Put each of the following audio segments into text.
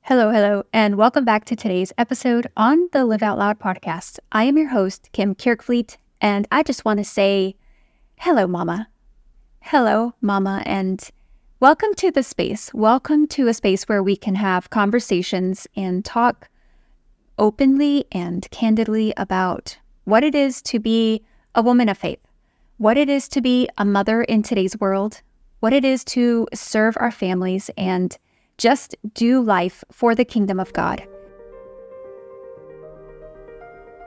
Hello, hello, and welcome back to today's episode on the Live Out Loud podcast. I am your host, Kim Kirkfleet, and I just want to say hello, Mama. Hello, Mama, and welcome to the space. Welcome to a space where we can have conversations and talk openly and candidly about what it is to be a woman of faith, what it is to be a mother in today's world, what it is to serve our families, and just do life for the kingdom of God.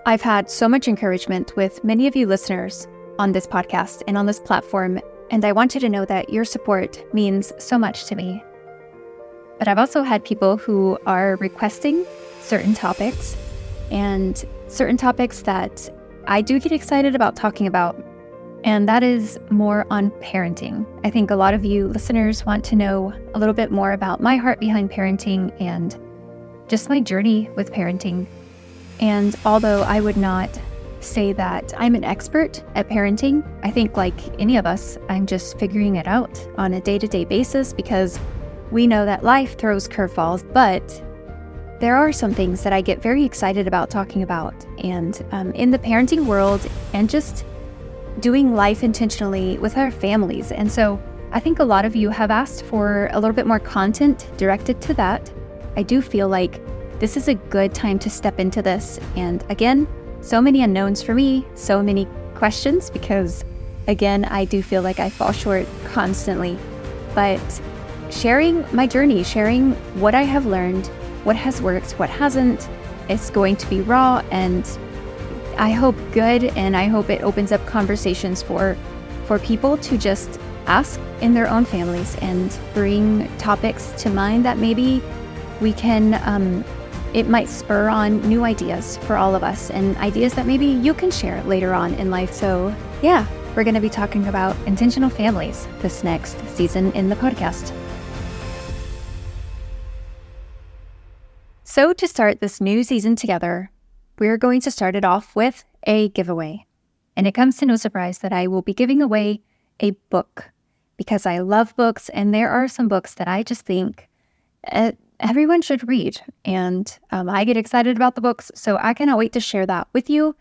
I've had so much encouragement with many of you listeners on this podcast and on this platform, and I want you to know that your support means so much to me. But I've also had people who are requesting certain topics, and certain topics that I do get excited about talking about, and that is more on parenting. I think a lot of you listeners want to know a little bit more about my heart behind parenting and just my journey with parenting. And although I would not say that I'm an expert at parenting, I think like any of us, I'm just figuring it out on a day-to-day basis because we know that life throws curveballs, but there are some things that I get very excited about talking about. And in the parenting world and just doing life intentionally with our families. And so I think a lot of you have asked for a little bit more content directed to that. I do feel like this is a good time to step into this. And again, so many unknowns for me, so many questions, because again, I do feel like I fall short constantly. But sharing my journey, sharing what I have learned, what has worked, what hasn't, it's going to be raw and I hope good, and I hope it opens up conversations for people to just ask in their own families and bring topics to mind that maybe we can, it might spur on new ideas for all of us and ideas that maybe you can share later on in life. So yeah, we're going to be talking about intentional families this next season in the podcast. So to start this new season together, we're going to start it off with a giveaway. And it comes to no surprise that I will be giving away a book because I love books, and there are some books that I just think everyone should read. And I get excited about the books, so I cannot wait to share that with you.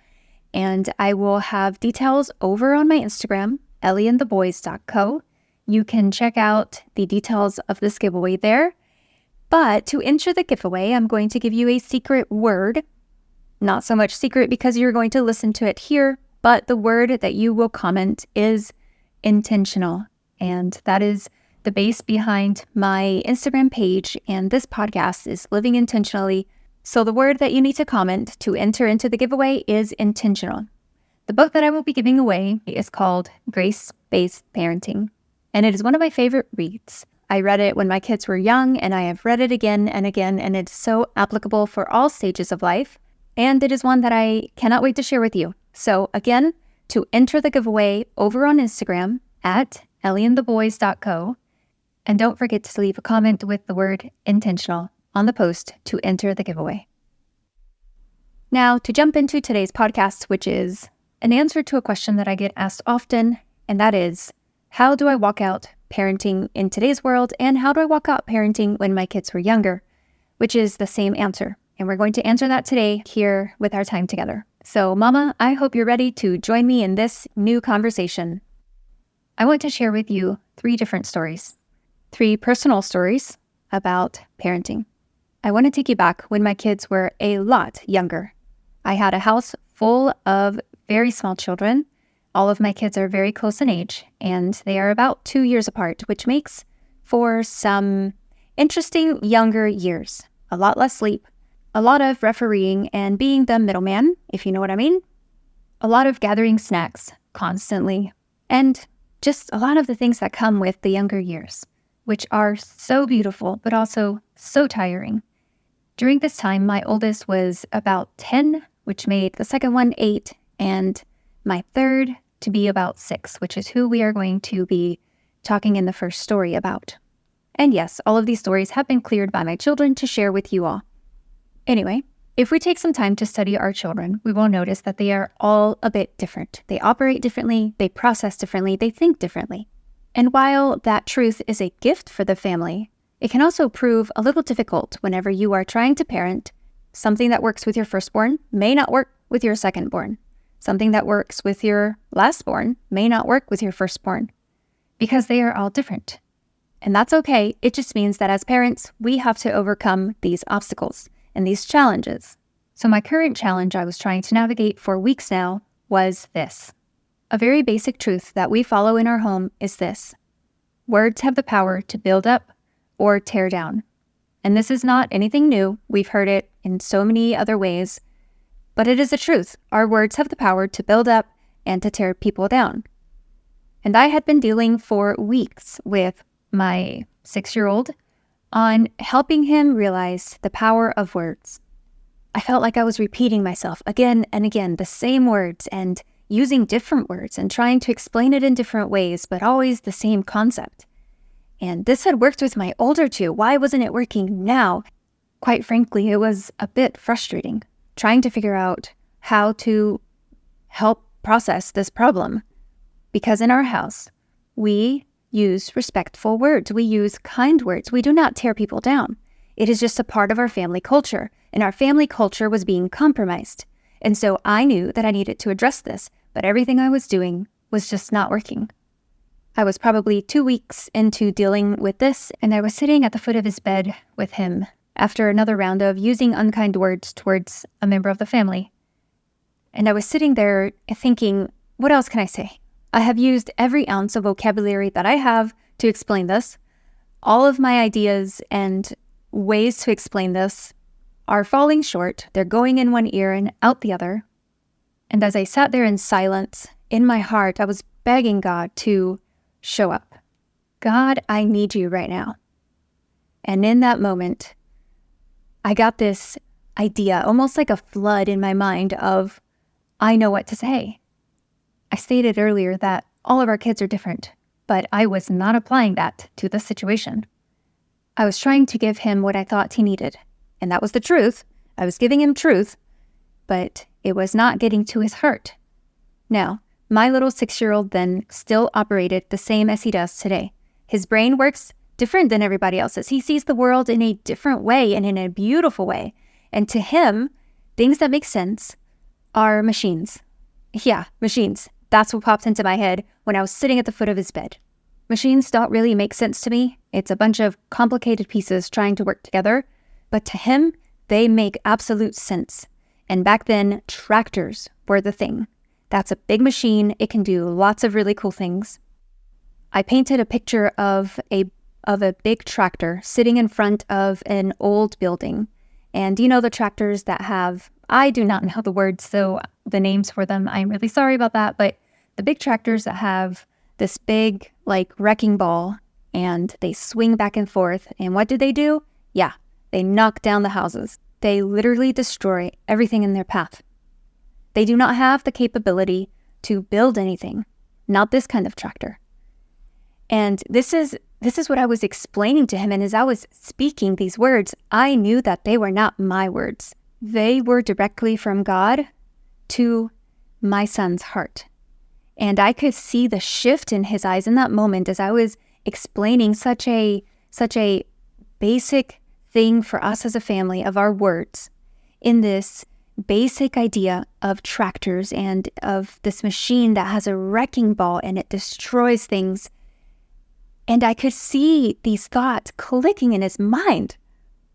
And I will have details over on my Instagram, ellieandtheboys.co. You can check out the details of this giveaway there. But to enter the giveaway, I'm going to give you a secret word. Not so much secret because you're going to listen to it here, but the word that you will comment is intentional. And that is the base behind my Instagram page, and this podcast is Living Intentionally. So the word that you need to comment to enter into the giveaway is intentional. The book that I will be giving away is called Grace-Based Parenting, and it is one of my favorite reads. I read it when my kids were young, and I have read it again and again, and it's so applicable for all stages of life. And it is one that I cannot wait to share with you. So again, to enter the giveaway over on Instagram at ellieandtheboys.co. And don't forget to leave a comment with the word intentional on the post to enter the giveaway. Now to jump into today's podcast, which is an answer to a question that I get asked often. And that is, how do I walk out parenting in today's world? And how do I walk out parenting when my kids were younger? Which is the same answer. And we're going to answer that today here with our time together. So Mama, I hope you're ready to join me in this new conversation. I want to share with you 3 different stories, 3 personal stories about parenting. I want to take you back when my kids were a lot younger. I had a house full of very small children. All of my kids are very close in age, and they are about 2 years apart, which makes for some interesting younger years. A lot less sleep. A lot of refereeing and being the middleman, if you know what I mean. A lot of gathering snacks constantly. And just a lot of the things that come with the younger years, which are so beautiful, but also so tiring. During this time, my oldest was about 10, which made the second one 8, and my third to be about 6, which is who we are going to be talking in the first story about. And yes, all of these stories have been cleared by my children to share with you all. Anyway, if we take some time to study our children, we will notice that they are all a bit different. They operate differently, they process differently, they think differently. And while that truth is a gift for the family, It can also prove a little difficult whenever you are trying to parent. Something that works with your firstborn may not work with your secondborn. Something that works with your lastborn may not work with your firstborn, because they are all different. And that's okay. It just means that as parents, we have to overcome these obstacles and these challenges. So my current challenge I was trying to navigate for weeks now was this. A very basic truth that we follow in our home is this. Words have the power to build up or tear down. And this is not anything new. We've heard it in so many other ways. But it is the truth. Our words have the power to build up and to tear people down. And I had been dealing for weeks with my 6-year-old on helping him realize the power of words. I felt like I was repeating myself again and again, the same words, and using different words and trying to explain it in different ways, but always the same concept. And this had worked with my older two. Why wasn't it working now? Quite frankly, it was a bit frustrating, trying to figure out how to help process this problem. Because in our house, we use respectful words. We use kind words. We do not tear people down. It is just a part of our family culture, and our family culture was being compromised. And so I knew that I needed to address this, but everything I was doing was just not working. I was probably 2 weeks into dealing with this, and I was sitting at the foot of his bed with him after another round of using unkind words towards a member of the family. And I was sitting there thinking, what else can I say? I have used every ounce of vocabulary that I have to explain this. All of my ideas and ways to explain this are falling short. They're going in one ear and out the other. And as I sat there in silence, in my heart, I was begging God to show up. God, I need you right now. And in that moment, I got this idea, almost like a flood in my mind of, I know what to say. I stated earlier that all of our kids are different, but I was not applying that to the situation. I was trying to give him what I thought he needed, and that was the truth. I was giving him truth, but it was not getting to his heart. Now, my little 6-year-old then still operated the same as he does today. His brain works different than everybody else's. He sees the world in a different way and in a beautiful way. And to him, things that make sense are machines. Yeah, machines. That's what popped into my head when I was sitting at the foot of his bed. Machines don't really make sense to me. It's a bunch of complicated pieces trying to work together. But to him, they make absolute sense. And back then, tractors were the thing. That's a big machine. It can do lots of really cool things. I painted a picture of a big tractor sitting in front of an old building. And you know the tractors that have, I do not know the words, so the names for them, I'm really sorry about that, but the big tractors that have this big, like, wrecking ball, and they swing back and forth. And what do? Yeah, they knock down the houses. They literally destroy everything in their path. They do not have the capability to build anything, not this kind of tractor. And this is what I was explaining to him. And as I was speaking these words, I knew that they were not my words. They were directly from God to my son's heart. And I could see the shift in his eyes in that moment as I was explaining such a basic thing for us as a family of our words in this basic idea of tractors and of this machine that has a wrecking ball and it destroys things. And I could see these thoughts clicking in his mind.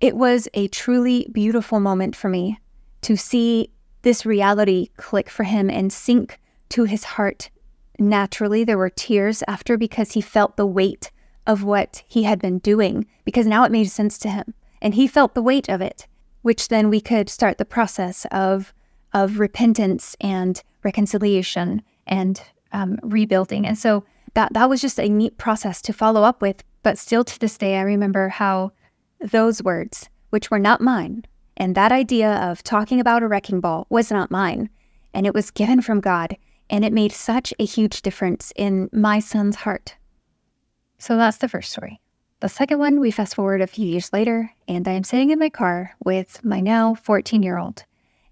It was a truly beautiful moment for me to see this reality click for him and sink to his heart. Naturally, there were tears after because he felt the weight of what he had been doing, because now it made sense to him. And he felt the weight of it, which then we could start the process of repentance and reconciliation and rebuilding. And so that was just a neat process to follow up with. But still to this day, I remember how those words, which were not mine, and that idea of talking about a wrecking ball was not mine, and it was given from God, and it made such a huge difference in my son's heart. So that's the first story. The second one, we fast forward a few years later, and I am sitting in my car with my now 14-year-old,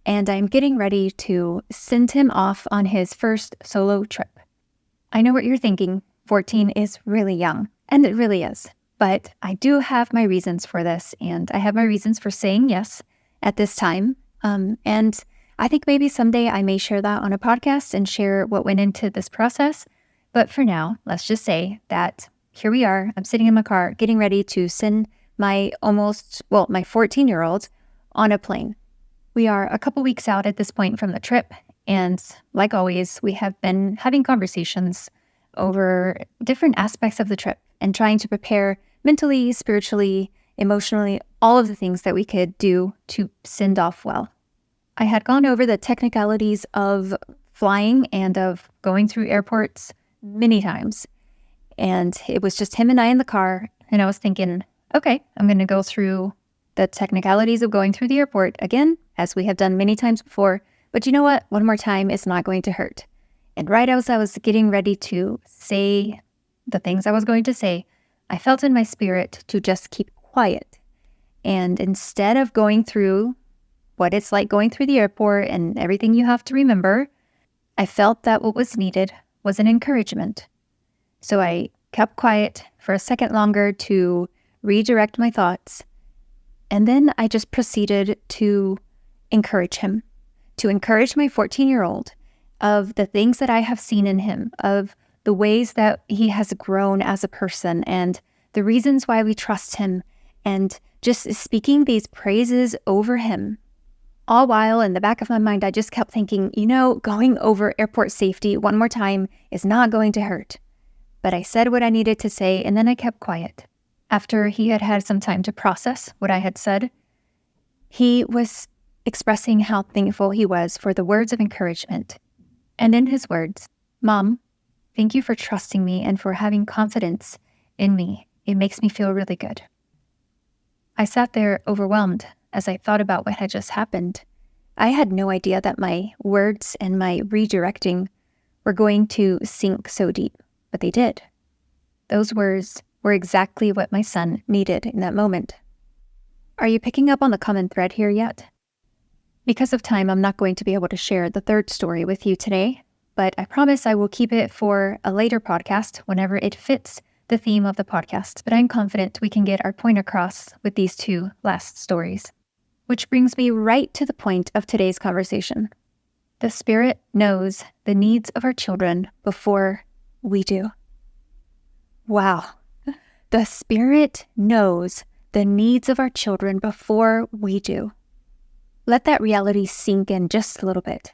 and I'm getting ready to send him off on his first solo trip. I know what you're thinking. 14 is really young, and it really is. But I do have my reasons for this, and I have my reasons for saying yes at this time. And I think maybe someday I may share that on a podcast and share what went into this process. But for now, let's just say that here we are. I'm sitting in my car getting ready to send my my 14-year-old on a plane. We are a couple weeks out at this point from the trip. And like always, we have been having conversations over different aspects of the trip and trying to prepare mentally, spiritually, emotionally, all of the things that we could do to send off well. I had gone over the technicalities of flying and of going through airports many times. And it was just him and I in the car. And I was thinking, okay, I'm going to go through the technicalities of going through the airport again, as we have done many times before. But you know what? One more time is not going to hurt. And right as I was getting ready to say the things I was going to say, I felt in my spirit to just keep quiet. And instead of going through what it's like going through the airport and everything you have to remember, I felt that what was needed was an encouragement. So I kept quiet for a second longer to redirect my thoughts. And then I just proceeded to encourage him, to encourage my 14-year-old of the things that I have seen in him, of the ways that he has grown as a person and the reasons why we trust him, and just speaking these praises over him. All while in the back of my mind, I just kept thinking, going over airport safety one more time is not going to hurt. But I said what I needed to say, and then I kept quiet. After he had had some time to process what I had said, he was expressing how thankful he was for the words of encouragement. And in his words, "Mom, thank you for trusting me and for having confidence in me. It makes me feel really good." I sat there overwhelmed as I thought about what had just happened. I had no idea that my words and my redirecting were going to sink so deep, but they did. Those words were exactly what my son needed in that moment. Are you picking up on the common thread here yet? Because of time, I'm not going to be able to share the third story with you today, but I promise I will keep it for a later podcast whenever it fits the theme of the podcast. But I'm confident we can get our point across with these two last stories. Which brings me right to the point of today's conversation. The Spirit knows the needs of our children before we do. Wow. The Spirit knows the needs of our children before we do. Let that reality sink in just a little bit.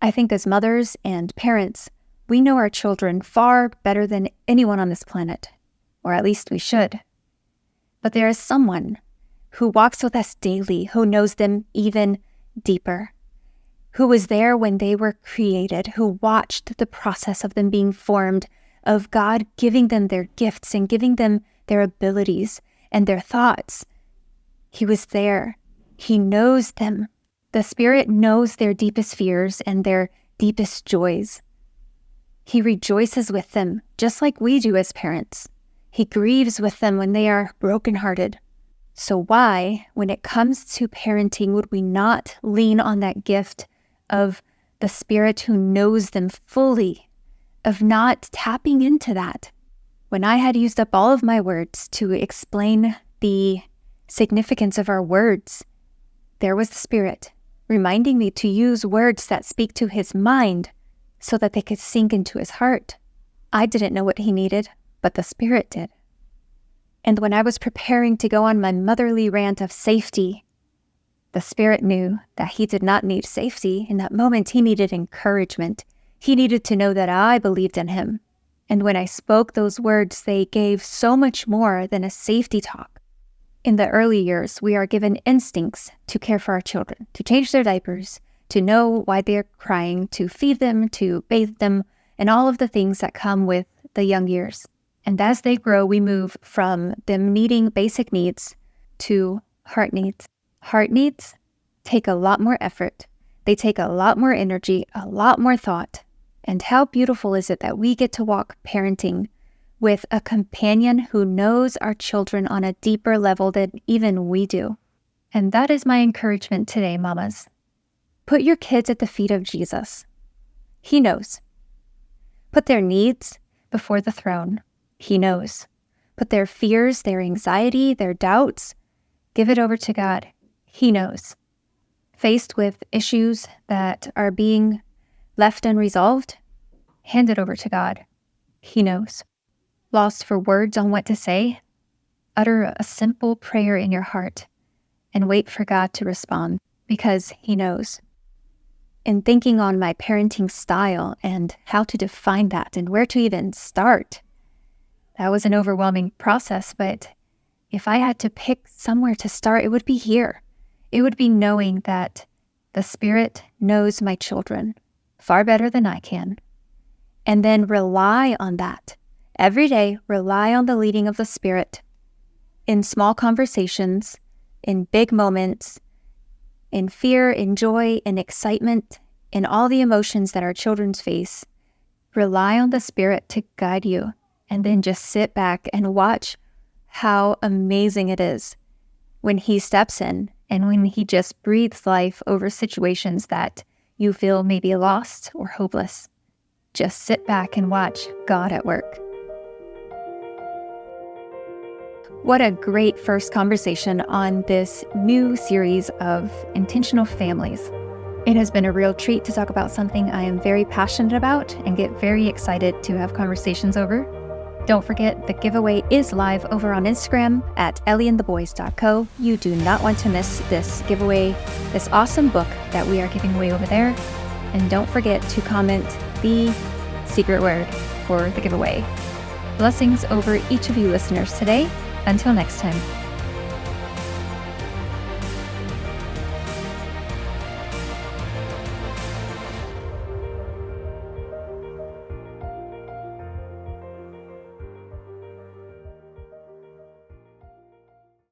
I think as mothers and parents, we know our children far better than anyone on this planet, or at least we should. But there is someone who walks with us daily, who knows them even deeper, who was there when they were created, who watched the process of them being formed, of God giving them their gifts and giving them their abilities and their thoughts. He was there. He knows them. The Spirit knows their deepest fears and their deepest joys. He rejoices with them, just like we do as parents. He grieves with them when they are brokenhearted. So why, when it comes to parenting, would we not lean on that gift of the Spirit who knows them fully, of not tapping into that? When I had used up all of my words to explain the significance of our words, there was the Spirit reminding me to use words that speak to his mind so that they could sink into his heart. I didn't know what he needed, but the Spirit did. And when I was preparing to go on my motherly rant of safety, the Spirit knew that he did not need safety. In that moment, he needed encouragement. He needed to know that I believed in him. And when I spoke those words, they gave so much more than a safety talk. In the early years, we are given instincts to care for our children, to change their diapers, to know why they're crying, to feed them, to bathe them, and all of the things that come with the young years. And as they grow, we move from them needing basic needs to heart needs. Heart needs take a lot more effort. They take a lot more energy, a lot more thought. And how beautiful is it that we get to walk parenting with a companion who knows our children on a deeper level than even we do. And that is my encouragement today, mamas. Put your kids at the feet of Jesus. He knows. Put their needs before the throne. He knows. put their fears, their anxiety, their doubts, give it over to God. He knows. Faced with issues that are being left unresolved, hand it over to God. He knows. Lost for words on what to say, utter a simple prayer in your heart and wait for God to respond because He knows. In thinking on my parenting style and how to define that and where to even start, that was an overwhelming process, but if I had to pick somewhere to start, it would be here. It would be knowing that the Spirit knows my children far better than I can, and then rely on that. Every day, rely on the leading of the Spirit in small conversations, in big moments, in fear, in joy, in excitement, in all the emotions that our children face. Rely on the Spirit to guide you, and then just sit back and watch how amazing it is when He steps in and when He just breathes life over situations that you feel maybe lost or hopeless. Just sit back and watch God at work. What a great first conversation on this new series of intentional families. It has been a real treat to talk about something I am very passionate about and get very excited to have conversations over. Don't forget, the giveaway is live over on Instagram at ellieandtheboys.co. You do not want to miss this giveaway, this awesome book that we are giving away over there. And don't forget to comment the secret word for the giveaway. Blessings over each of you listeners today. Until next time.